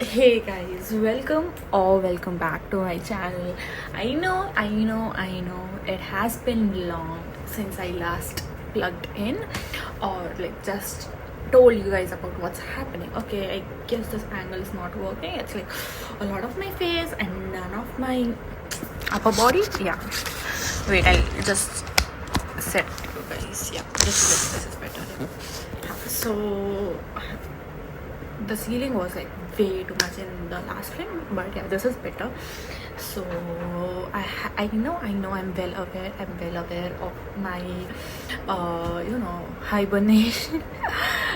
Hey guys, welcome back to my channel. I know it has been long since I last plugged in or like just told you guys about what's happening. Okay, I guess this angle is not working. It's like a lot of my face and none of my upper body. Yeah. Wait, I'll just set you guys. Yeah, this is better. So the ceiling was like way too much in the last frame, but yeah, this is better. So I know I'm well aware of my hibernation.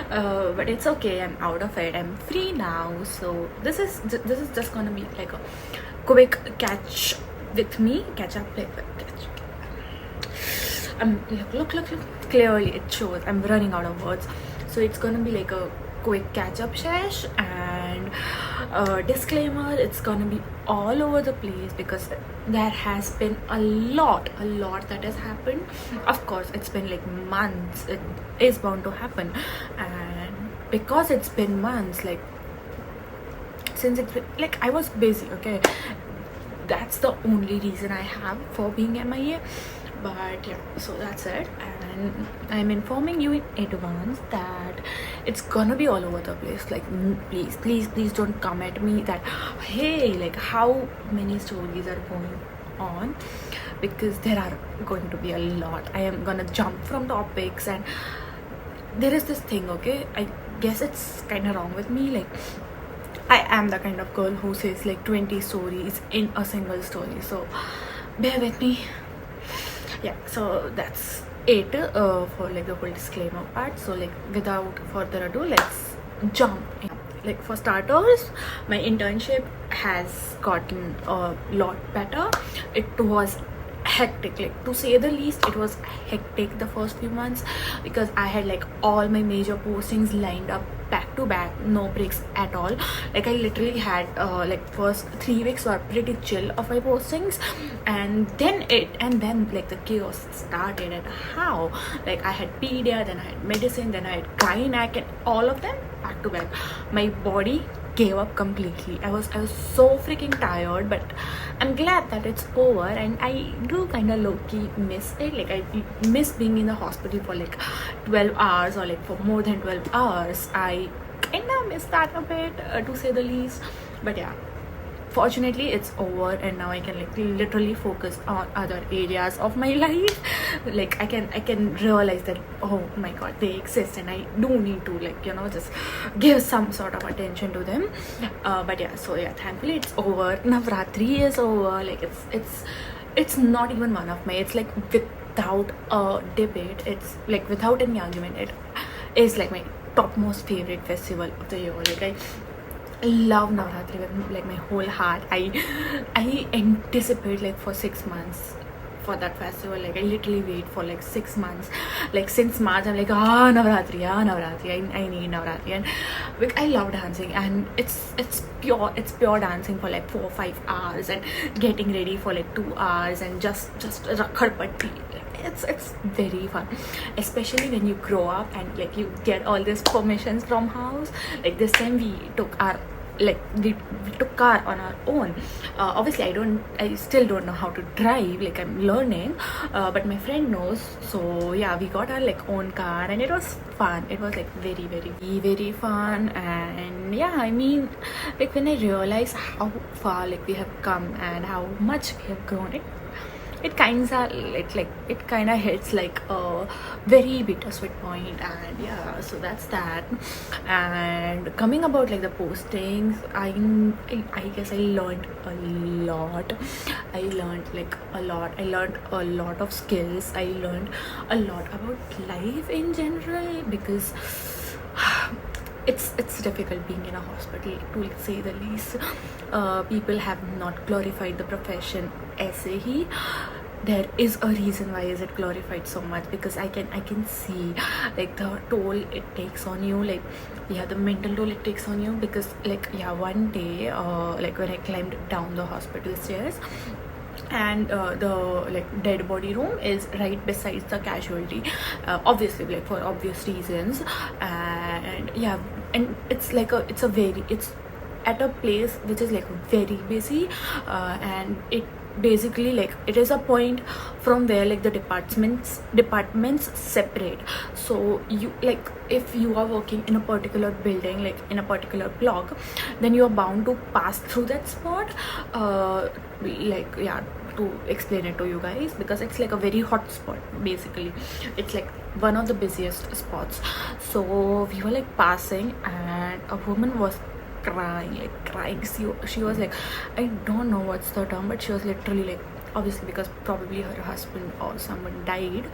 But it's okay, I'm out of it, I'm free now. So this is just gonna be like a quick catch up like catch. Look, clearly it shows I'm running out of words. So it's gonna be like a quick catch-up sesh, and disclaimer, it's gonna be all over the place because there has been a lot that has happened. Of course, it's been like months, it is bound to happen. And because it's been months, like since it's been, like I was busy, okay, that's the only reason I have for being MIA. But yeah, so that's it, and I'm informing you in advance that it's gonna be all over the place. Like please don't come at me that hey, like how many stories are going on, because there are going to be a lot. I am gonna jump from topics, and there is this thing, okay, I guess it's kind of wrong with me. Like I am the kind of girl who says like 20 stories in a single story, so bear with me. Yeah, so that's it for like the whole disclaimer part. So like without further ado, let's jump in. Like for starters, my internship has gotten a lot better. It was hectic, like to say the least. It was hectic the first few months because I had like all my major postings lined up back to back, no breaks at all. Like I literally had like first 3 weeks were pretty chill of my postings, and then like the chaos started. And how, like I had pedia, then I had medicine, then I had gynac, and all of them back to back. My body gave up completely. I was so freaking tired, but I'm glad that it's over, and I do kind of low-key miss it. Like I miss being in the hospital for like 12 hours or like for more than 12 hours. I kind of miss that a bit, to say the least. But yeah, fortunately it's over, and now I can like literally focus on other areas of my life. Like I can realize that, oh my god, they exist, and I do need to like just give some sort of attention to them. But yeah, so yeah, thankfully it's over. Navratri is over. Like it's not even one of my, it's like without a debate, it's like without any argument, it is like my topmost favorite festival of the year. Like I love Navratri with like my whole heart. I anticipate like for 6 months for that festival. Like I literally wait for like 6 months. Like since March, I'm like, Navratri, I need Navratri. And like, I love dancing, and it's pure dancing for like 4 or 5 hours, and getting ready for like 2 hours, and just rakhad patti. It's very fun, especially when you grow up and like you get all these permissions from house. Like this time we took our, like we took car on our own. Obviously I still don't know how to drive, like I'm learning, but my friend knows. So yeah, we got our like own car, and it was fun. It was like very fun. And yeah, I mean, like when I realize how far like we have come and how much we have grown, it kind of hits like a very bittersweet point. And yeah, so that's that. And coming about like the postings, I guess I learned a lot. I learned like a lot. I learned a lot of skills. I learned a lot about life in general, because it's difficult being in a hospital, to say the least. People have not glorified the profession ऐसे ही. There is a reason why is it glorified so much, because I can see like the toll it takes on you. Like yeah, the mental toll it takes on you, because like yeah, one day like when I climbed down the hospital stairs, and the like dead body room is right besides the casualty, obviously like for obvious reasons. And yeah, and it's like it's at a place which is like very busy, and it basically like it is a point from where like the departments separate. So you like, if you are working in a particular building, like in a particular block, then you are bound to pass through that spot. Like, yeah, to explain it to you guys, because it's like a very hot spot. Basically, it's like one of the busiest spots. So we were like passing, and a woman was crying. She was like, I don't know what's the term, but she was literally like, obviously because probably her husband or someone died,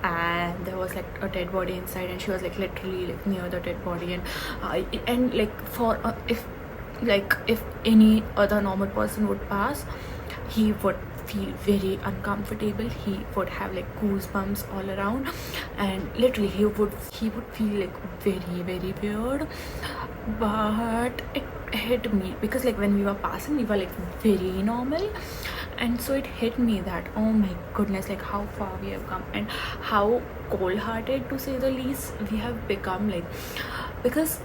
and there was like a dead body inside, and she was like literally like near the dead body. And like for if any other normal person would pass, he would feel very uncomfortable. He would have like goosebumps all around, and literally he would feel like very, very weird. But it hit me because like when we were passing, we were like very normal, and so it hit me that, oh my goodness, like how far we have come, and how cold-hearted, to say the least, we have become. Like, because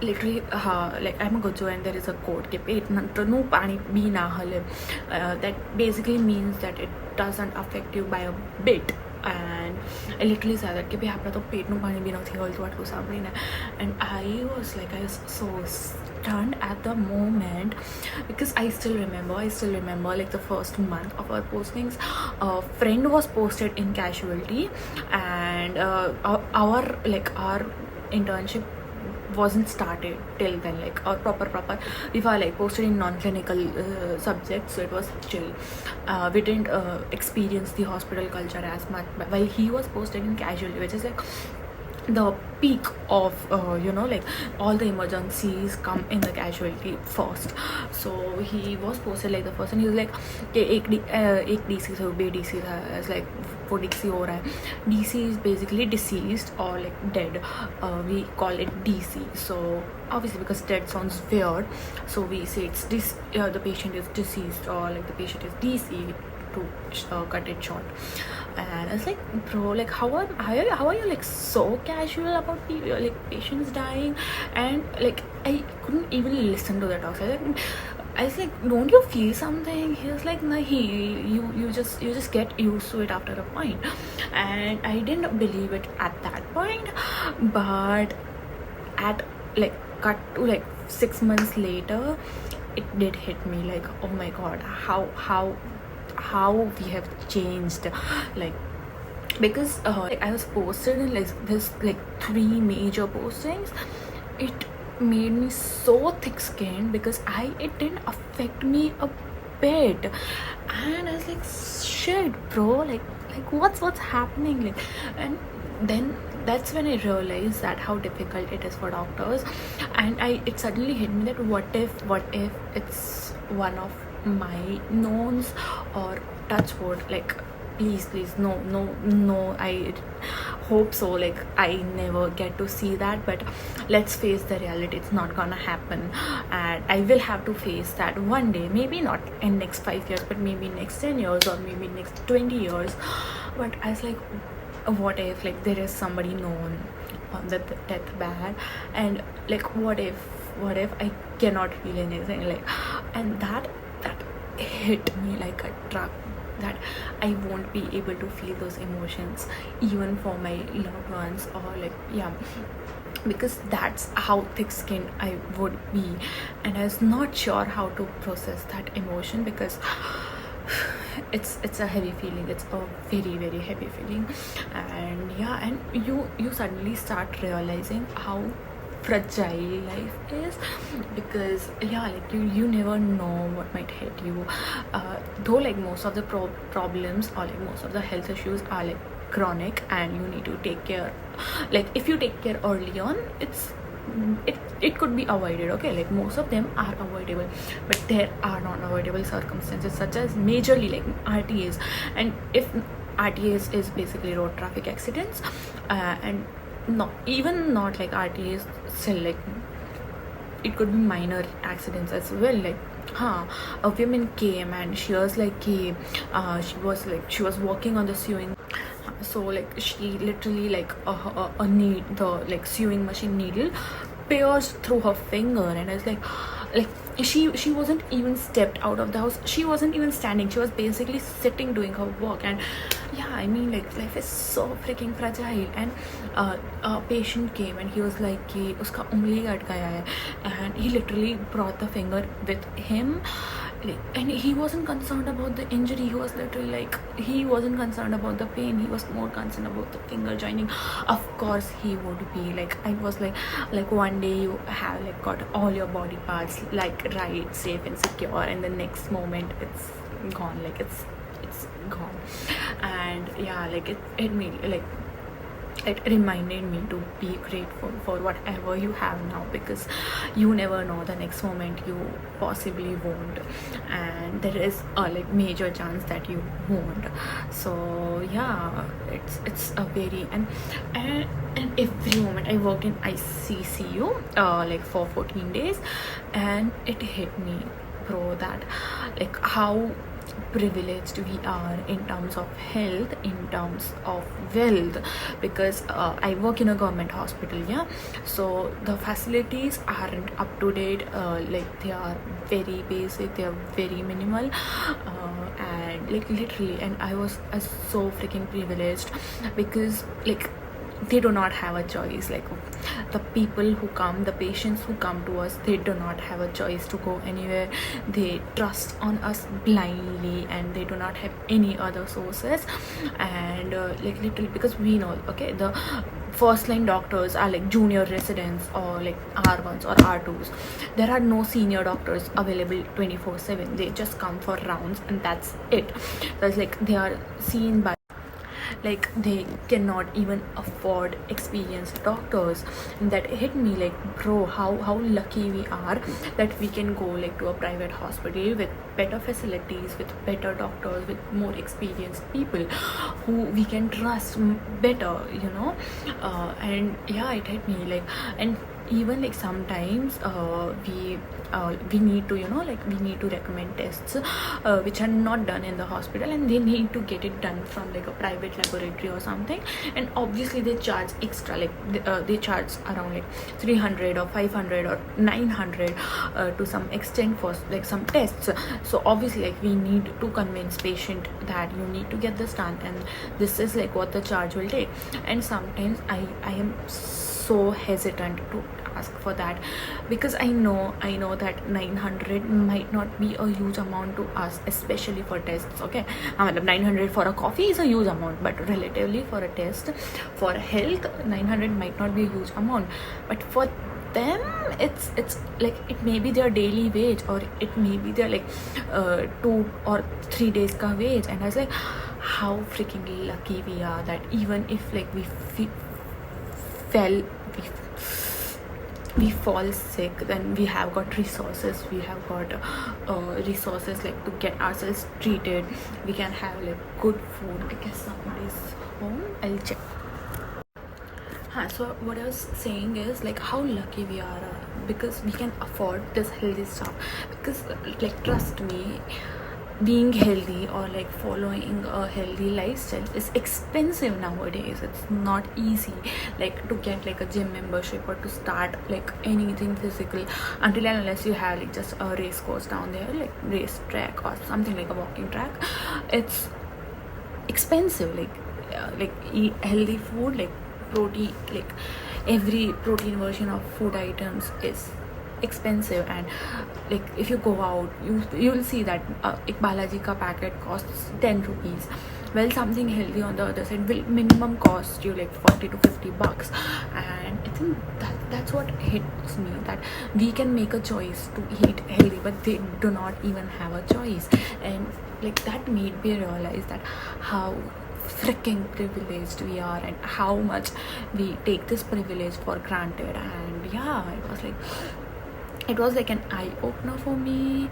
literally like I'm a Gujo, and there is a quote ke pet no pani bhi na hale. That basically means that it doesn't affect you by a bit. And I literally said that ke bhai apna to pet no pani bhi nathi hol to atlu sambrina. And I was so stunned at the moment, because I still remember like the first month of our postings, a friend was posted in casualty, and our internship wasn't started till then, like our proper we were like posted in non-clinical subjects, so it was chill. We didn't experience the hospital culture as much, but while he was posted in casualty, which is like the peak of like all the emergencies come in the casualty first. So he was posted like the first, and he was like एक DC से बे DC था, as like वो DC हो रहा है. DC is basically deceased or like dead. We call it DC. So obviously because dead sounds weird, so we say it's the patient is deceased, or like the patient is DC, to cut it short. And I was like, bro, like how are you like so casual about like patients dying? And like I couldn't even listen to that talk. I was like, don't you feel something? He was like, nah, you just get used to it after a point. And I didn't believe it at that point, but at like cut to like 6 months later, it did hit me like, oh my god, how we have changed. Like, because like I was posted in like this like 3 major postings. It made me so thick-skinned because it didn't affect me a bit, and I was like, shit, bro, like what's happening? Like, and then that's when I realized that how difficult it is for doctors. And it suddenly hit me that what if it's one of my knowns, or touch wood, like please no, I hope so, like I never get to see that, but let's face the reality, it's not gonna happen. And I will have to face that one day, maybe not in next 5 years, but maybe next 10 years, or maybe next 20 years. But I was like, what if like there is somebody known on the deathbed, and like what if I cannot feel anything, like, and that hit me like a truck, that I won't be able to feel those emotions even for my loved ones, or like, yeah, because that's how thick-skinned I would be. And I was not sure how to process that emotion, because it's a heavy feeling, it's a very, very heavy feeling. And yeah, and you suddenly start realizing how fragile life is, because yeah, like you never know what might hit you. Though like most of the problems, or like most of the health issues are like chronic, and you need to take care. Like if you take care early on, it could be avoided, okay, like most of them are avoidable. But there are non-avoidable circumstances, such as majorly like RTAs. And if RTAs is basically road traffic accidents, and not like RTAs, still like it could be minor accidents as well. Like a woman came, and she was like she was working on the sewing. So like she literally like a need the like sewing machine needle pierced through her finger, and I was like she wasn't even stepped out of the house, she wasn't even standing, she was basically sitting doing her work. And yeah, I mean, like, life is so freaking fragile. And a patient came and he was like कि उसका उंगली cut गया है, and he literally brought the finger with him. And he wasn't concerned about the injury, he was literally like, he wasn't concerned about the pain, he was more concerned about the finger joining. Of course he would be. Like, I was like one day you have like got all your body parts like right, safe and secure, and the next moment it's gone, like it's gone. And yeah, like it made like, it reminded me to be grateful for whatever you have now, because you never know, the next moment you possibly won't, and there is a like major chance that you won't. So yeah, it's a very and every moment I worked in ICCU like for 14 days, and it hit me, bro, that like how privileged we are in terms of health, in terms of wealth, because I work in a government hospital, yeah, so the facilities aren't up to date, like they are very basic, they are very minimal, and like literally, and I was so freaking privileged, because like they do not have a choice. Like, the people who come, the patients who come to us, they do not have a choice to go anywhere, they trust on us blindly, and they do not have any other sources. And like literally, because we know, okay, the first line doctors are like junior residents or like R1s or R2s. There are no senior doctors available 24/7, they just come for rounds and that's it. That's like, they are seen by, like, they cannot even afford experienced doctors. And that hit me, like, bro, how lucky we are that we can go like to a private hospital with better facilities, with better doctors, with more experienced people who we can trust better, you know. And yeah, it hit me, like, and even like sometimes we need to, you know, like we need to recommend tests which are not done in the hospital, and they need to get it done from like a private laboratory or something. And obviously they charge extra, like they charge around like 300 or 500 or 900 to some extent for like some tests. So obviously, like, we need to convince patient that you need to get this done, and this is like what the charge will take. And sometimes I am so hesitant to ask for that, because I know that 900 might not be a huge amount to us, especially for tests. Okay, 900 for a coffee is a huge amount, but relatively for a test for health, 900 might not be a huge amount. But for them, it's like, it may be their daily wage, or it may be their like 2 or 3 days ka wage. And I was like, how freaking lucky we are that even if like we fall sick, then we have got resources, we have got resources like to get ourselves treated, we can have like good food. I guess somebody's home, I'll check. So what I was saying is like how lucky we are, because we can afford this healthy stuff. Because like, trust me, being healthy or like following a healthy lifestyle is expensive nowadays. It's not easy like to get like a gym membership or to start like anything physical until and unless you have like just a race course down there, like race track or something, like a walking track. It's expensive. Like eat healthy food, like protein, like every protein version of food items is expensive. And like if you go out, you'll see that ek Balaji ka packet costs 10 rupees. Well, something healthy on the other side will minimum cost you like 40 to 50 bucks. And I think that's what hits me, that we can make a choice to eat healthy, but they do not even have a choice. And like that made me realize that how freaking privileged we are and how much we take this privilege for granted. And yeah, it was like an eye-opener for me.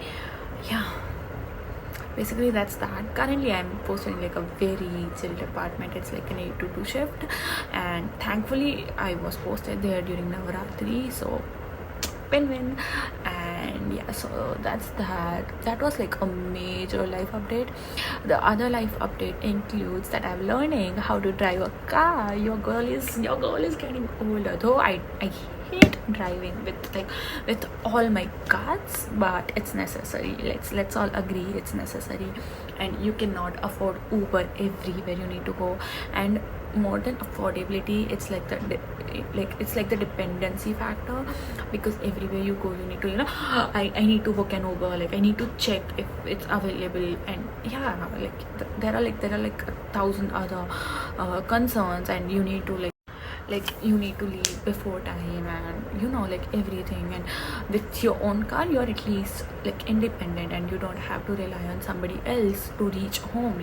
Yeah, basically that's that. Currently I'm posting like a very chilled apartment. It's like an 8 to 2 shift, and thankfully I was posted there during Navaratri, so win-win. And yeah, so that's that was like a major life update. The other life update includes that I'm learning how to drive a car. Your girl is getting older, though I hate driving with all my guts, but it's necessary. Let's all agree it's necessary. And you cannot afford Uber everywhere you need to go. And more than affordability, it's like the dependency factor, because everywhere you go you need to, I need to book an Uber, like I need to check if it's available. And yeah, there are like 1,000 other concerns, and you need to you need to leave before time, and like everything. And with your own car, you're at least like independent, and you don't have to rely on somebody else to reach home.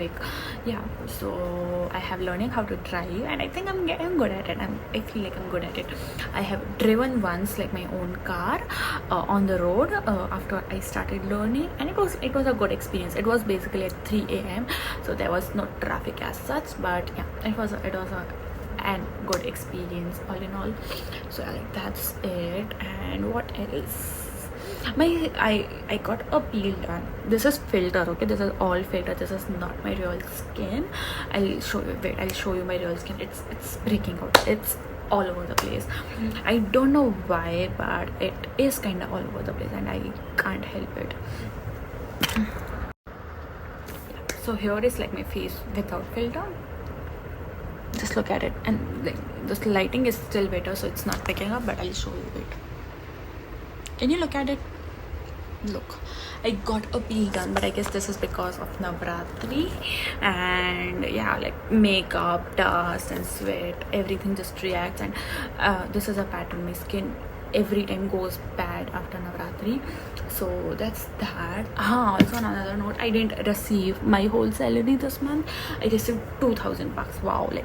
Yeah, so I have learning how to drive, and I think I'm good at it. I feel like I'm good at it. I have driven once, like my own car on the road after I started learning, and it was a good experience. It was basically at 3 a.m, so there was no traffic as such, but yeah, it was a and good experience all in all. So that's it. And what else? I got a peel done. This is filter, okay? This is all filter. This is not my real skin. I'll show you my real skin. It's breaking out. It's all over the place. I don't know why, but it is kind of all over the place, and I can't help it. So here is like my face without filter. Just look at it, and this lighting is still better, so it's not picking up, but I'll show you it. Can you look at it? Look, I got a peel done, but I guess this is because of Navratri, and yeah, like makeup, dust and sweat, everything just reacts. And this is a pattern. My skin every time goes bad after Navratri, so that's that. Also on another note, I didn't receive my whole salary this month. I received 2,000 bucks. Wow, like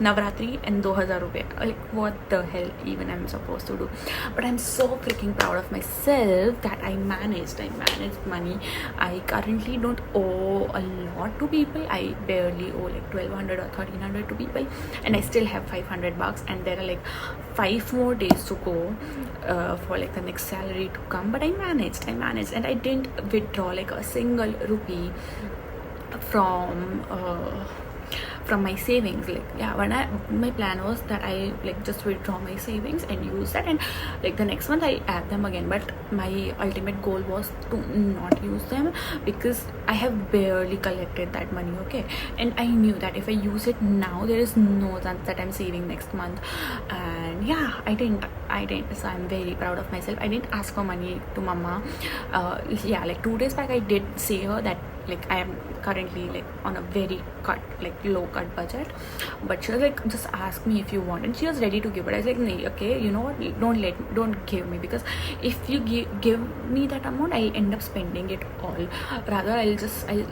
Navratri and 2,000 rupees. Like what the hell even I'm supposed to do? But I'm so freaking proud of myself that I managed money. I currently don't owe a lot to people. I barely owe like 1,200 or 1,300 to people, and I still have 500 bucks, and there are like 5 more days to go for like the next salary to come. But I managed, and I didn't withdraw like a single rupee from my savings. Like yeah, my plan was that I like just withdraw my savings and use that, and like the next month I add them again. But my ultimate goal was to not use them, because I have barely collected that money, okay? And I knew that if I use it now, there is no chance that I'm saving next month. And yeah, I didn't. So I'm very proud of myself. I didn't ask for money to mama. Yeah, like 2 days back I did say her that like I am currently like on a very low cut budget, but she was like, just ask me if you want, and she was ready to give it. I was like, nah, okay, you know what, don't give me, because if you give me that amount, I'll end up spending it all. Rather I'll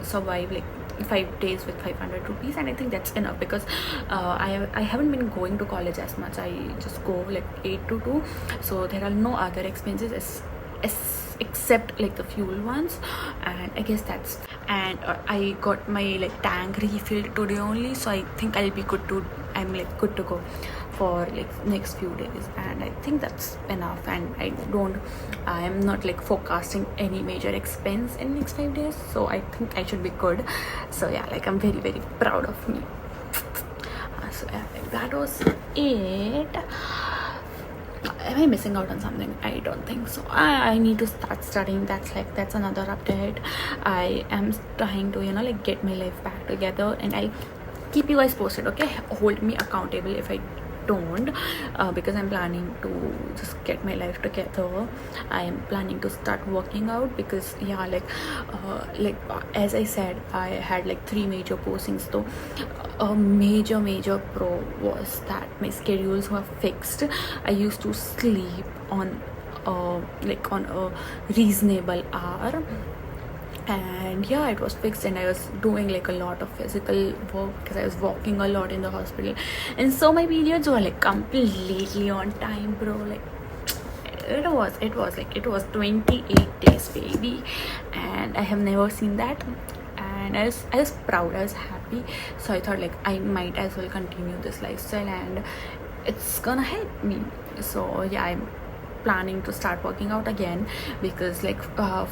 survive like 5 days with 500 rupees, and I think that's enough, because I haven't been going to college as much. I just go like 8 to 2, so there are no other expenses except like the fuel ones, and I guess that's. And I got my like tank refilled today only, so I think I'm like good to go for like next few days, and I think that's enough. And I am not like forecasting any major expense in next 5 days, so I think I should be good. So yeah, like I'm very, very proud of me. So yeah, like that was it. Am I missing out on something? I don't think so. I need to start studying. That's another update. I am trying to like get my life back together, and I'll keep you guys posted, okay? Hold me accountable if I don't, because I'm planning to just get my life together. I am planning to start working out, because yeah, as I said, I had like 3 major postings. So a major pro was that my schedules were fixed. I used to sleep on a reasonable hour, and yeah, it was fixed, and I was doing like a lot of physical work because I was walking a lot in the hospital, and so my periods were like completely on time, bro. Like it was 28 days, baby, and I have never seen that. And I was proud, I was happy, so I thought like I might as well continue this lifestyle, and it's gonna help me. So yeah, I'm planning to start working out again, because like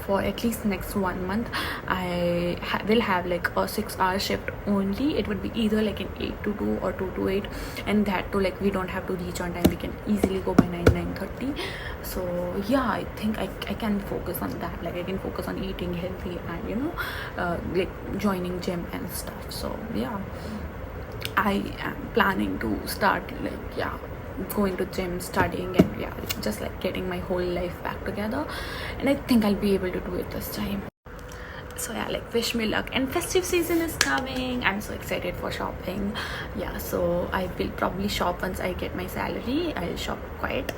for at least next 1 month I will have like a 6-hour shift only. It would be either like an 8 to 2 or 2 to 8, and that too, like we don't have to reach on time. We can easily go by 9, 1:30. So yeah, I think I can focus on that. Like I can focus on eating healthy and like joining gym and stuff. So yeah, I am planning to start going to gym, studying, and just like getting my whole life back together. And I think I'll be able to do it this time. So yeah, like wish me luck. And festive season is coming. I'm so excited for shopping. Yeah, so I will probably shop once I get my salary. I'll shop quite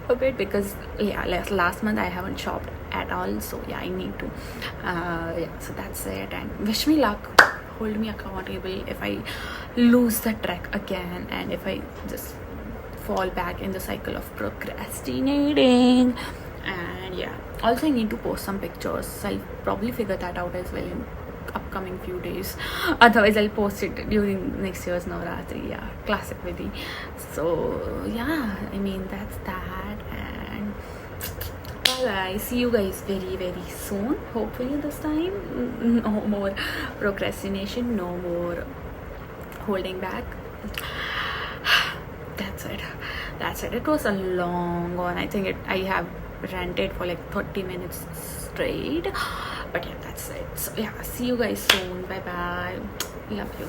a bit because last month I haven't shopped at all. So yeah, I need to. So that's it. And wish me luck. Hold me accountable if I lose the track again, and if I just fall back in the cycle of procrastinating. And yeah, also I need to post some pictures, so I'll probably figure that out as well in upcoming few days. Otherwise I'll post it during next year's Navratri. Yeah, classic Vidhi. So yeah, I mean that's that. And I see you guys very very soon, hopefully this time. No more procrastination, no more holding back. That's it. It was a long one. I think I have ranted for like 30 minutes straight, but yeah, that's it. So yeah, see you guys soon. Bye bye. Love you.